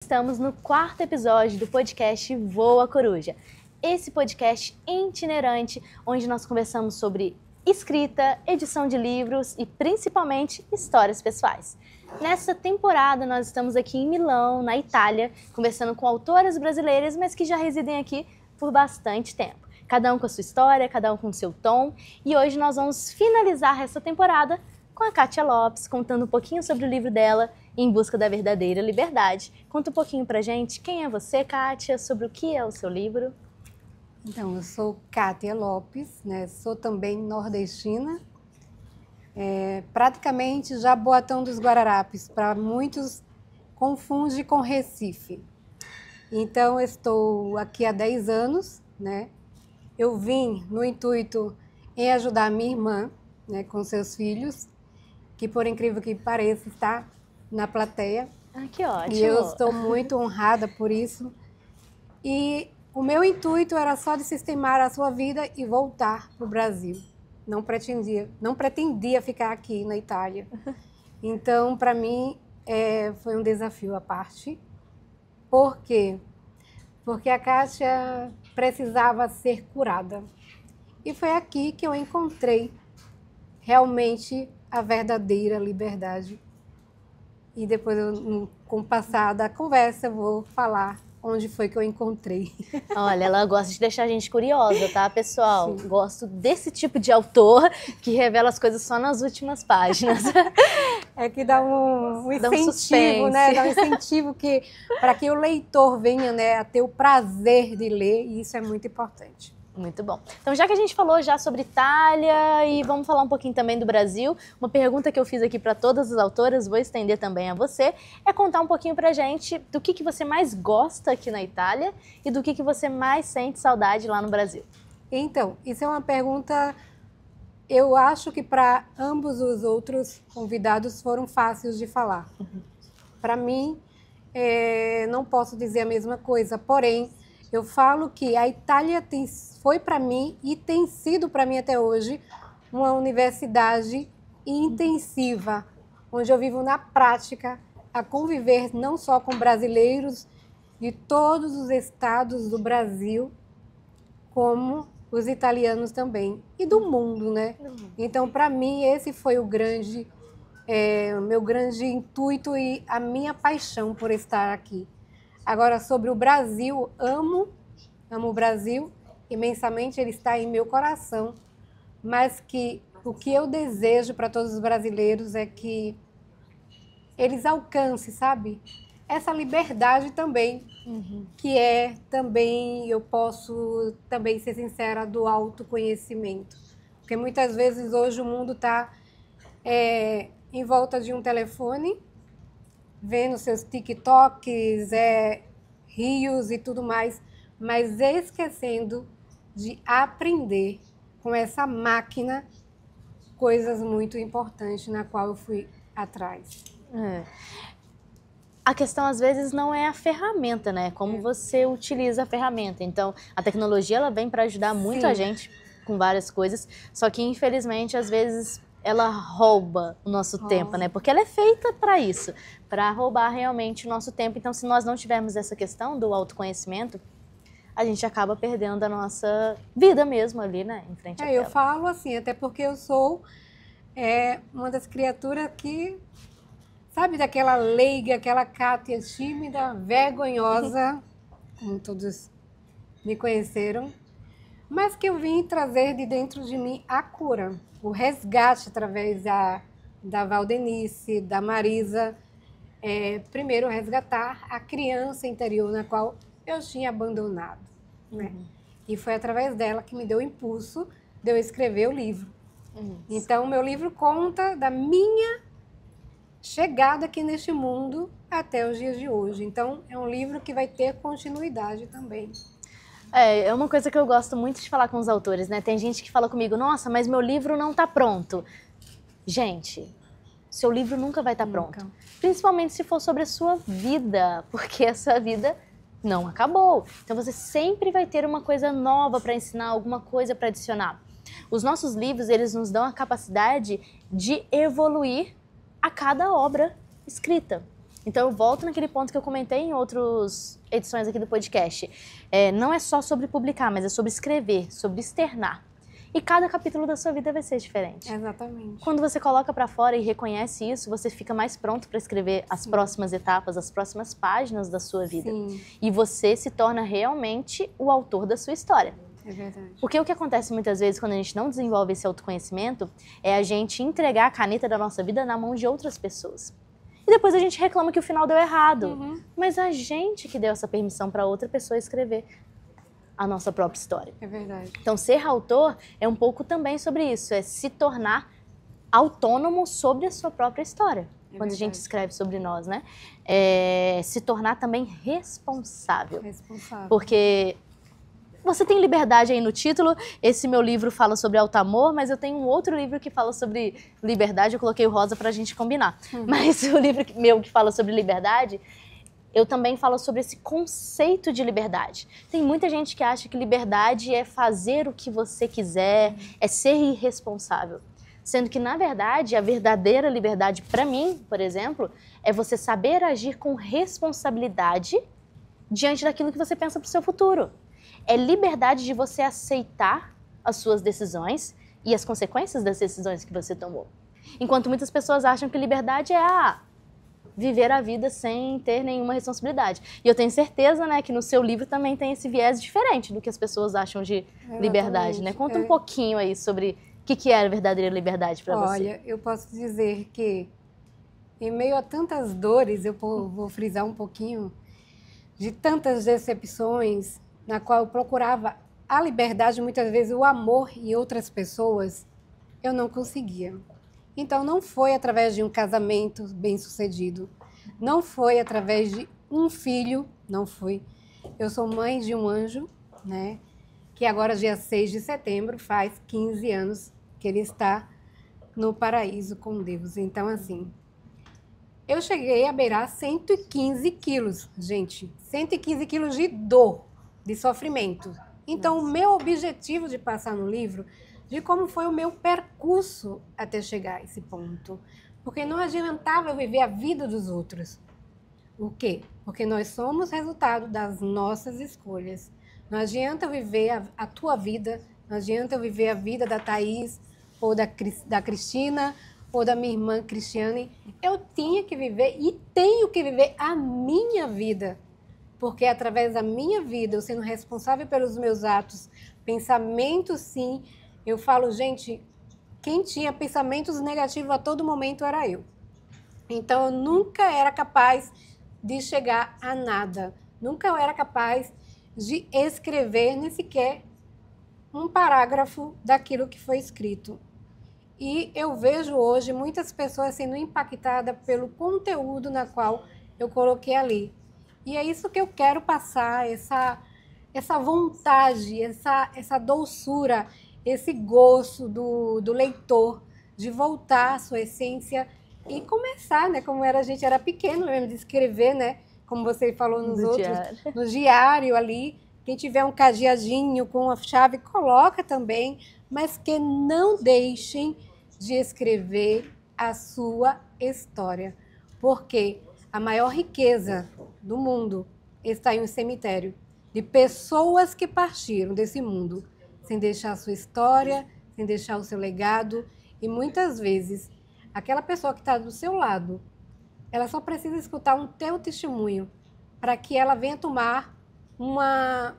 Estamos no 4º episódio do podcast Voa Coruja. Esse podcast itinerante, onde nós conversamos sobre escrita, edição de livros e principalmente histórias pessoais. Nessa temporada nós estamos aqui em Milão, na Itália, conversando com autoras brasileiras, mas que já residem aqui por bastante tempo. Cada um com a sua história, cada um com o seu tom. E hoje nós vamos finalizar essa temporada com a Kátia Lopes, contando um pouquinho sobre o livro dela, Em Busca da Verdadeira Liberdade. Conta um pouquinho pra gente, quem é você, Kátia, sobre o que é o seu livro? Então, eu sou Kátia Lopes, sou também nordestina, praticamente Jaboatão dos Guararapes, para muitos confunde com Recife. Então, eu estou aqui há 10 anos, Eu vim no intuito em ajudar a minha irmã, com seus filhos, que por incrível que pareça está na plateia. Ah, que ótimo! E eu estou muito honrada por isso. E o meu intuito era só de sistemar a sua vida e voltar para o Brasil. Não pretendia ficar aqui na Itália. Então, para mim, foi um desafio à parte. Por quê? Porque a Kátia precisava ser curada. E foi aqui que eu encontrei realmente a verdadeira liberdade. E depois, com o passar da conversa, eu vou falar onde foi que eu encontrei. Olha, ela gosta de deixar a gente curiosa, tá, pessoal? Sim. Gosto desse tipo de autor que revela as coisas só nas últimas páginas. É que dá um incentivo, suspense. Dá um incentivo para que o leitor venha, a ter o prazer de ler, e isso é muito importante. Muito bom. Então, já que a gente falou já sobre Itália e vamos falar um pouquinho também do Brasil, uma pergunta que eu fiz aqui para todas as autoras, vou estender também a você, é contar um pouquinho pra gente do que você mais gosta aqui na Itália e do que você mais sente saudade lá no Brasil. Então, isso é uma pergunta, eu acho que para ambos os outros convidados foram fáceis de falar. Para mim, não posso dizer a mesma coisa, porém, eu falo que a Itália foi para mim e tem sido para mim até hoje uma universidade intensiva, onde eu vivo na prática a conviver não só com brasileiros de todos os estados do Brasil, como os italianos também, e do mundo, Então, para mim, esse foi o meu grande intuito e a minha paixão por estar aqui. Agora, sobre o Brasil, amo o Brasil, imensamente, ele está em meu coração, mas que o que eu desejo para todos os brasileiros é que eles alcancem, sabe? Essa liberdade também, que também, eu posso também ser sincera, do autoconhecimento. Porque muitas vezes hoje o mundo está em volta de um telefone, vendo seus TikToks, rios e tudo mais, mas esquecendo de aprender com essa máquina coisas muito importantes na qual eu fui atrás. A questão, às vezes, não é a ferramenta, Como você utiliza a ferramenta. Então, a tecnologia ela vem para ajudar muito a gente com várias coisas, só que, infelizmente, às vezes ela rouba o nosso tempo, Porque ela é feita para isso, para roubar realmente o nosso tempo. Então, se nós não tivermos essa questão do autoconhecimento, a gente acaba perdendo a nossa vida mesmo ali, em frente à tela. Eu falo assim, até porque eu sou uma das criaturas que, sabe, daquela leiga, aquela Kátia tímida, vergonhosa, como todos me conheceram, mas que eu vim trazer de dentro de mim a cura, o resgate através da Valdenice, da Marisa. Primeiro, resgatar a criança interior na qual eu tinha abandonado. E foi através dela que me deu o impulso de eu escrever o livro. Então, meu livro conta da minha chegada aqui neste mundo até os dias de hoje. Então, é um livro que vai ter continuidade também. É uma coisa que eu gosto muito de falar com os autores, Tem gente que fala comigo, nossa, mas meu livro não está pronto. Gente, seu livro nunca vai estar pronto. Principalmente se for sobre a sua vida, porque a sua vida não acabou. Então você sempre vai ter uma coisa nova para ensinar, alguma coisa para adicionar. Os nossos livros, eles nos dão a capacidade de evoluir a cada obra escrita. Então eu volto naquele ponto que eu comentei em outras edições aqui do podcast. Não é só sobre publicar, mas é sobre escrever, sobre externar. E cada capítulo da sua vida vai ser diferente. Exatamente. Quando você coloca para fora e reconhece isso, você fica mais pronto para escrever as próximas etapas, as próximas páginas da sua vida. Sim. E você se torna realmente o autor da sua história. É verdade. Porque o que acontece muitas vezes quando a gente não desenvolve esse autoconhecimento é a gente entregar a caneta da nossa vida na mão de outras pessoas. E depois a gente reclama que o final deu errado. Mas a gente que deu essa permissão para outra pessoa escrever a nossa própria história. É verdade. Então, ser autor é um pouco também sobre isso, é se tornar autônomo sobre a sua própria história. Quando a gente escreve sobre nós, né? Se tornar também responsável. Porque você tem liberdade aí no título, esse meu livro fala sobre auto-amor, mas eu tenho um outro livro que fala sobre liberdade, eu coloquei o rosa pra gente combinar. Mas o livro meu que fala sobre liberdade, eu também falo sobre esse conceito de liberdade. Tem muita gente que acha que liberdade é fazer o que você quiser, é ser irresponsável. Sendo que, na verdade, a verdadeira liberdade, para mim, por exemplo, é você saber agir com responsabilidade diante daquilo que você pensa para o seu futuro. É liberdade de você aceitar as suas decisões e as consequências das decisões que você tomou. Enquanto muitas pessoas acham que liberdade é viver a vida sem ter nenhuma responsabilidade. E eu tenho certeza, né, que no seu livro também tem esse viés diferente do que as pessoas acham de liberdade, né? Conta um pouquinho aí sobre o que é a verdadeira liberdade para você. Olha, eu posso dizer que em meio a tantas dores, eu vou frisar um pouquinho, de tantas decepções, na qual eu procurava a liberdade, muitas vezes o amor em outras pessoas, eu não conseguia. Então, não foi através de um casamento bem-sucedido, não foi através de um filho, não foi. Eu sou mãe de um anjo, né? Que agora, dia 6 de setembro, faz 15 anos que ele está no paraíso com Deus. Então, assim, eu cheguei a beirar 115 quilos, gente. 115 quilos de dor, de sofrimento. Então, o meu objetivo de passar no livro, de como foi o meu percurso até chegar a esse ponto. Porque não adiantava eu viver a vida dos outros. O quê? Porque nós somos resultado das nossas escolhas. Não adianta eu viver a tua vida, não adianta eu viver a vida da Thaís, ou da Cristina, ou da minha irmã Cristiane. Eu tinha que viver e tenho que viver a minha vida. Porque através da minha vida, eu sendo responsável pelos meus atos, pensamentos sim, eu falo, gente, quem tinha pensamentos negativos a todo momento era eu. Então, eu nunca era capaz de chegar a nada. Nunca eu era capaz de escrever nem sequer um parágrafo daquilo que foi escrito. E eu vejo hoje muitas pessoas sendo impactadas pelo conteúdo na qual eu coloquei ali. E é isso que eu quero passar, essa vontade, essa doçura, esse gosto do leitor de voltar à sua essência e começar, né? Como a gente era pequeno mesmo, de escrever, né? Como você falou no diário ali. Quem tiver um cadeadinho com a chave, coloca também, mas que não deixem de escrever a sua história. Porque a maior riqueza do mundo está em um cemitério de pessoas que partiram desse mundo sem deixar a sua história, sem deixar o seu legado. E muitas vezes, aquela pessoa que está do seu lado, ela só precisa escutar um teu testemunho para que ela venha tomar uma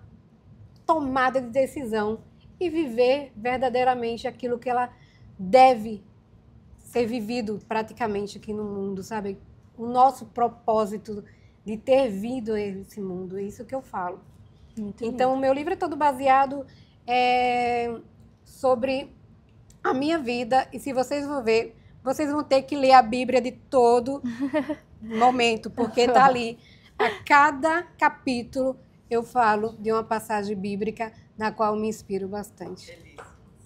tomada de decisão e viver verdadeiramente aquilo que ela deve ser vivido praticamente aqui no mundo, sabe? O nosso propósito de ter vindo a esse mundo, é isso que eu falo. Então, o meu livro é todo baseado sobre a minha vida, e se vocês vão ver, vocês vão ter que ler a Bíblia de todo momento, porque está ali. A cada capítulo eu falo de uma passagem bíblica na qual me inspiro bastante.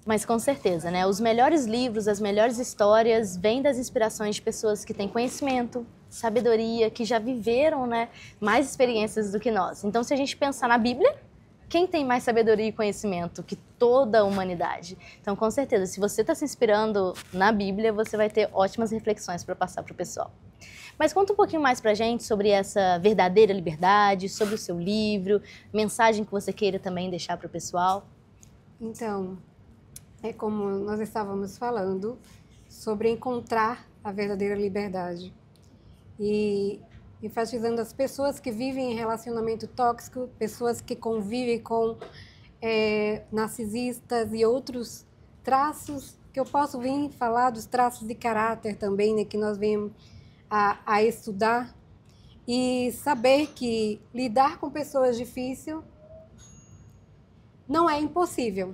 Mas com certeza, né? Os melhores livros, as melhores histórias vêm das inspirações de pessoas que têm conhecimento, sabedoria, que já viveram, né, mais experiências do que nós. Então, se a gente pensar na Bíblia, quem tem mais sabedoria e conhecimento que toda a humanidade? Então, com certeza, se você está se inspirando na Bíblia, você vai ter ótimas reflexões para passar para o pessoal. Mas conta um pouquinho mais pra gente sobre essa verdadeira liberdade, sobre o seu livro, mensagem que você queira também deixar para o pessoal. Então, é como nós estávamos falando sobre encontrar a verdadeira liberdade. E enfatizando as pessoas que vivem em relacionamento tóxico, pessoas que convivem com narcisistas e outros traços, que eu posso vir falar dos traços de caráter também, né, que nós vemos a estudar, e saber que lidar com pessoas difíceis não é impossível.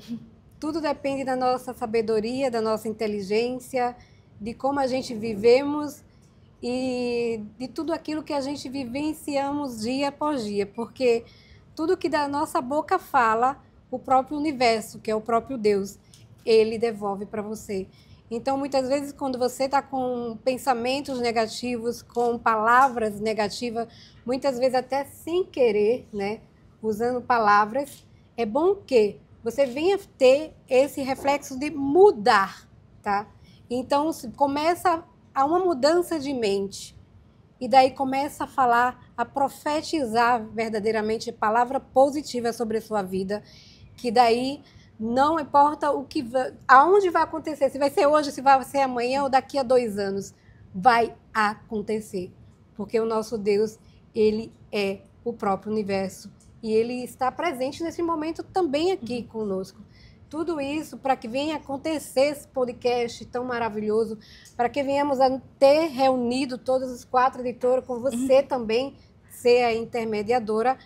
Tudo depende da nossa sabedoria, da nossa inteligência, de como a gente vivemos e de tudo aquilo que a gente vivenciamos dia após dia, porque tudo que da nossa boca fala, o próprio universo, que é o próprio Deus, ele devolve para você. Então, muitas vezes, quando você está com pensamentos negativos, com palavras negativas, muitas vezes até sem querer, né, usando palavras, é bom que você venha ter esse reflexo de mudar, tá? Então, começa a uma mudança de mente. E daí começa a falar, a profetizar verdadeiramente palavra positiva sobre a sua vida, que daí não importa o que, aonde vai acontecer, se vai ser hoje, se vai ser amanhã ou daqui a 2 anos, vai acontecer. Porque o nosso Deus, ele é o próprio universo. E ele está presente nesse momento também aqui conosco. Tudo isso para que venha acontecer esse podcast tão maravilhoso, para que venhamos a ter reunido todos os 4 editores, com você também ser a intermediadora.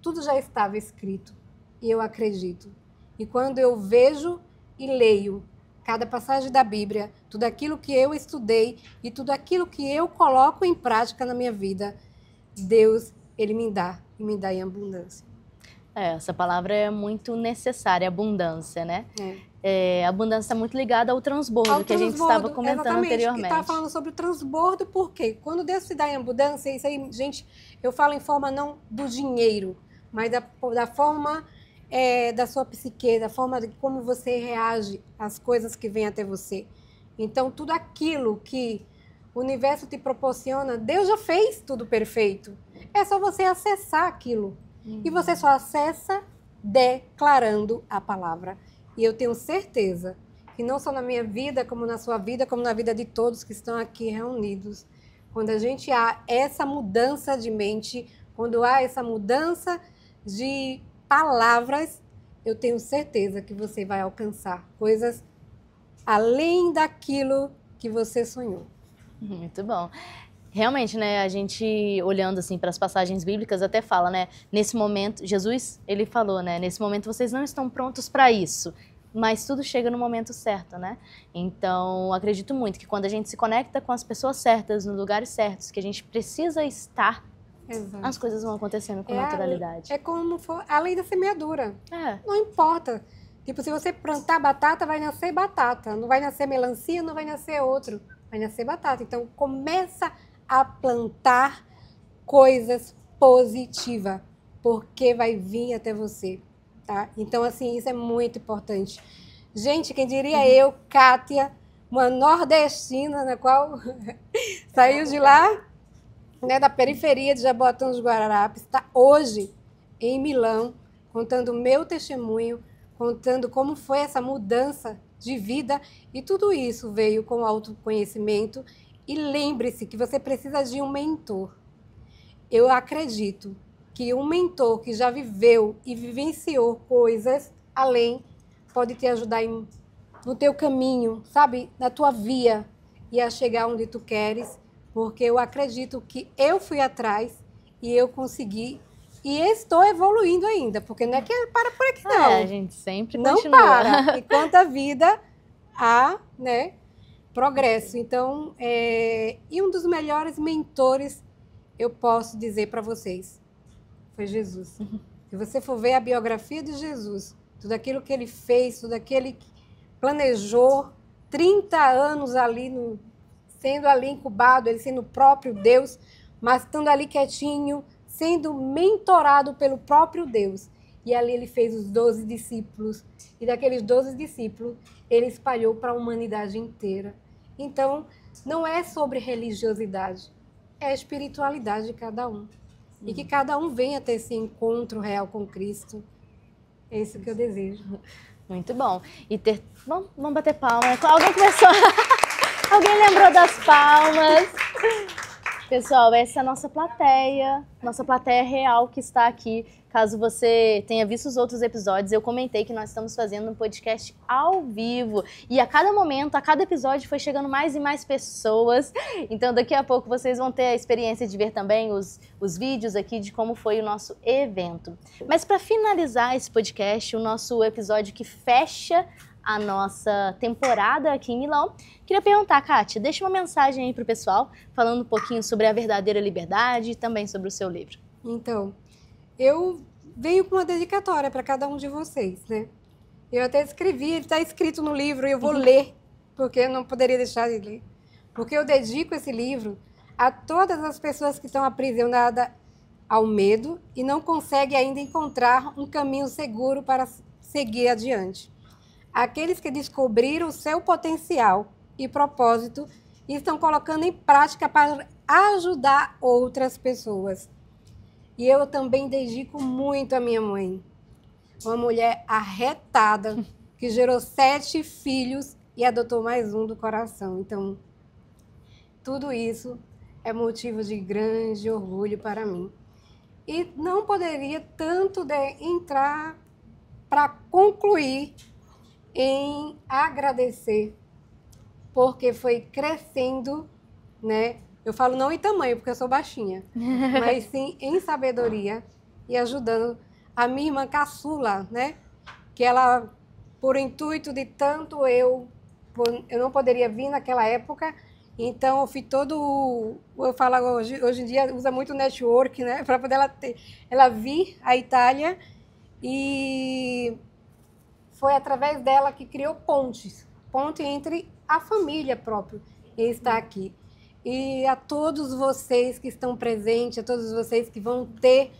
Tudo já estava escrito, e eu acredito. E quando eu vejo e leio cada passagem da Bíblia, tudo aquilo que eu estudei e tudo aquilo que eu coloco em prática na minha vida, Deus, ele me dá, e me dá em abundância. Essa palavra é muito necessária, abundância, né? A abundância está muito ligada ao transbordo, que a gente estava comentando anteriormente. Estava falando sobre o transbordo, porque quando Deus te dá em abundância, isso aí, gente, eu falo em forma não do dinheiro, mas da forma da sua psique, da forma de como você reage às coisas que vêm até você. Então, tudo aquilo que o universo te proporciona, Deus já fez tudo perfeito. É só você acessar aquilo. E você só acessa declarando a palavra. E eu tenho certeza que não só na minha vida, como na sua vida, como na vida de todos que estão aqui reunidos, quando a gente há essa mudança de mente, quando há essa mudança de palavras, eu tenho certeza que você vai alcançar coisas além daquilo que você sonhou. Muito bom. Realmente, né, a gente olhando assim para as passagens bíblicas até fala, né, nesse momento, Jesus, ele falou, né, nesse momento vocês não estão prontos para isso, mas tudo chega no momento certo, né? Então, acredito muito que quando a gente se conecta com as pessoas certas, nos lugares certos, que a gente precisa estar, Exato. as coisas vão acontecendo com naturalidade. É como for a lei da semeadura. É. Não importa. Tipo, se você plantar batata, vai nascer batata. Não vai nascer melancia, não vai nascer outro. Vai nascer batata. Então, começa a plantar coisas positivas, porque vai vir até você, tá? Então, assim, isso é muito importante. Gente, quem diria eu, Kátia, uma nordestina, na qual saiu de lá, né, da periferia de Jaboatão dos Guararapes, está hoje em Milão, contando o meu testemunho, contando como foi essa mudança de vida, e tudo isso veio com autoconhecimento. E lembre-se que você precisa de um mentor. Eu acredito que um mentor que já viveu e vivenciou coisas além pode te ajudar no teu caminho, sabe? Na tua via e a chegar onde tu queres, porque eu acredito que eu fui atrás e eu consegui e estou evoluindo ainda, porque não é que para por aqui não. A gente sempre não continua. para. Enquanto a vida há, né? Progresso. Então, e um dos melhores mentores, eu posso dizer para vocês, foi Jesus. Se você for ver a biografia de Jesus, tudo aquilo que ele fez, tudo aquilo que planejou, 30 anos ali, sendo ali incubado, ele sendo o próprio Deus, mas estando ali quietinho, sendo mentorado pelo próprio Deus. E ali ele fez os 12 discípulos, e daqueles 12 discípulos, ele espalhou para a humanidade inteira. Então, não é sobre religiosidade, é a espiritualidade de cada um. E que cada um venha ter esse encontro real com Cristo. É isso que eu desejo. Muito bom. E ter... Vamos bater palmas. Alguém começou... Alguém lembrou das palmas? Pessoal, essa é a nossa plateia real que está aqui. Caso você tenha visto os outros episódios, eu comentei que nós estamos fazendo um podcast ao vivo. E a cada momento, a cada episódio, foi chegando mais e mais pessoas. Então, daqui a pouco, vocês vão ter a experiência de ver também os vídeos aqui de como foi o nosso evento. Mas para finalizar esse podcast, o nosso episódio que fecha a nossa temporada aqui em Milão, queria perguntar, Kátia, deixa uma mensagem aí para o pessoal, falando um pouquinho sobre a verdadeira liberdade e também sobre o seu livro. Então, eu venho com uma dedicatória para cada um de vocês, né? Eu até escrevi, ele está escrito no livro e eu vou ler, porque eu não poderia deixar de ler. Porque eu dedico esse livro a todas as pessoas que estão aprisionadas ao medo e não conseguem ainda encontrar um caminho seguro para seguir adiante. Aqueles que descobriram o seu potencial e propósito e estão colocando em prática para ajudar outras pessoas. E eu também dedico muito à minha mãe, uma mulher arretada, que gerou 7 filhos e adotou mais um do coração. Então, tudo isso é motivo de grande orgulho para mim. E não poderia tanto entrar para concluir em agradecer, porque foi crescendo, né? Eu falo não em tamanho, porque eu sou baixinha, mas sim em sabedoria e ajudando a minha irmã caçula, né? Que ela, por intuito de tanto eu não poderia vir naquela época, então eu fiz eu falo hoje em dia, usa muito network, né? Para poder ela vir à Itália e foi através dela que criou ponte entre a família própria e está aqui. E a todos vocês que estão presentes, a todos vocês que vão ter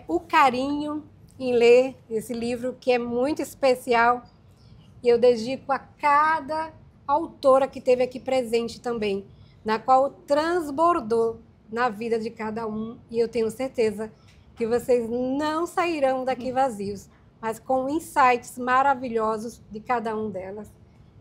o carinho em ler esse livro, que é muito especial. E eu dedico a cada autora que esteve aqui presente também, na qual transbordou na vida de cada um. E eu tenho certeza que vocês não sairão daqui vazios, mas com insights maravilhosos de cada um delas.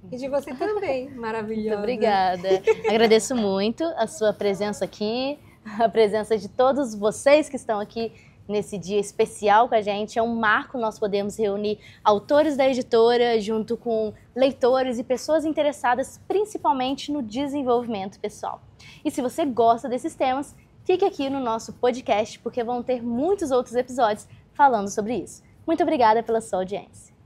E de você também, maravilhosa. Muito obrigada. Agradeço muito a sua presença aqui, a presença de todos vocês que estão aqui nesse dia especial com a gente. É um marco nós podemos reunir autores da editora junto com leitores e pessoas interessadas principalmente no desenvolvimento pessoal. E se você gosta desses temas, fique aqui no nosso podcast porque vão ter muitos outros episódios falando sobre isso. Muito obrigada pela sua audiência.